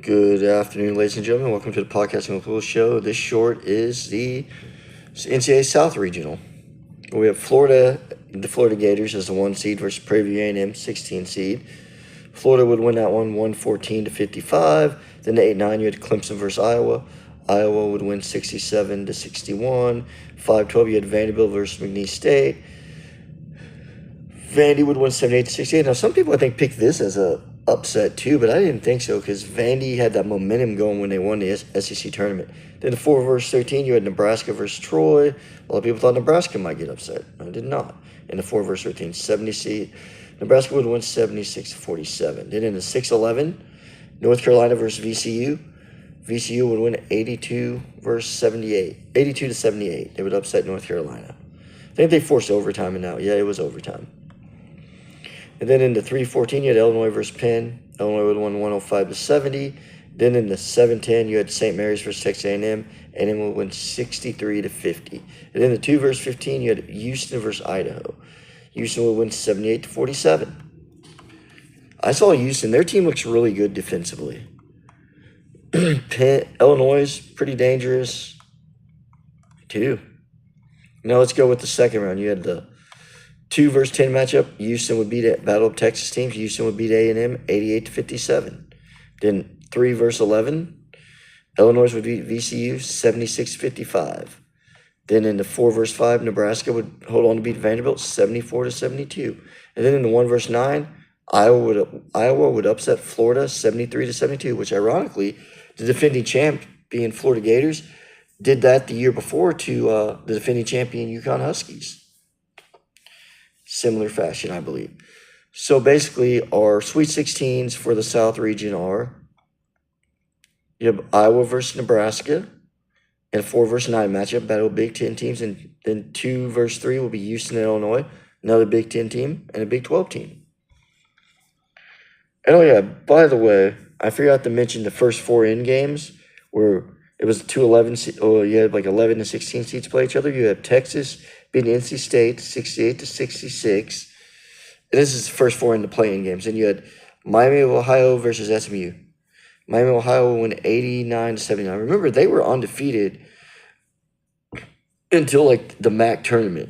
Good afternoon, ladies and gentlemen. Welcome to the Podcasting with Will show. This short is the NCAA South Regional. We have Florida, the Florida Gators as the 1 seed versus Prairie View A&M, 16 seed. Florida would win that one 114-55. Then the 8-9, you had Clemson versus Iowa. Iowa would win 67-61. 5-12, you had Vanderbilt versus McNeese State. Vandy would win 78-68. Now, some people, I think, picked this as a upset too, but I didn't think so because Vandy had that momentum going when they won the SEC tournament. Then the 4 versus 13, you had Nebraska versus Troy. A lot of people thought Nebraska might get upset. I did not. In the 4 versus 13, 70 seed. Nebraska would win 76-47. Then in the 6-11, North Carolina versus VCU. VCU would win 82 versus 78. 82-78. They would upset North Carolina. I think they forced overtime, and now, yeah, it was overtime. And then in the 3-14, you had Illinois versus Penn. Illinois would win 105-70. Then in the 7-10, you had St. Mary's versus Texas A&M. A&M would win 63-50. And then the 2 versus 15, you had Houston versus Idaho. Houston would win 78-47. I saw Houston. Their team looks really good defensively. Illinois is pretty dangerous, too. Now let's go with the second round. You had the 2 versus 10 matchup. Houston would beat Battle of Texas teams. Houston would beat A&M 88-57. Then 3 versus 11. Illinois would beat VCU 76-55. Then in the 4 versus 5, Nebraska would hold on to beat Vanderbilt 74-72. And then in the 1 versus 9, Iowa would upset Florida 73-72, which ironically, the defending champ being Florida Gators did that the year before to the defending champion UConn Huskies. Similar fashion, I believe. So basically, our Sweet 16s for the South region are, you have Iowa versus Nebraska, and a 4 versus 9 matchup, battle of Big Ten teams, and then 2 versus 3 will be Houston and Illinois, another Big Ten team, and a Big 12 team. And oh yeah, by the way, I forgot to mention the first 4 in games where it was 2 11. You had like 11 and 16 seeds play each other. You have Texas beating NC State 68-66. And this is the first 4 in the play-in games. And you had Miami of Ohio versus SMU. Miami of Ohio will win 89-79. Remember, they were undefeated until like the MAC tournament.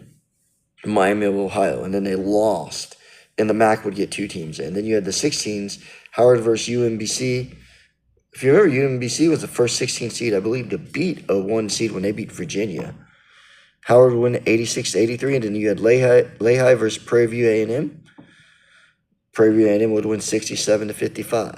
Miami of Ohio, and then they lost, and the MAC would get 2 teams in. Then you had the 16s, Howard versus UMBC. If you remember, UMBC was the first 16 seed, I believe, to beat a 1 seed when they beat Virginia. Howard would win 86-83, and then you had Lehigh versus Prairie View A&M. Prairie View A&M would win 67-55.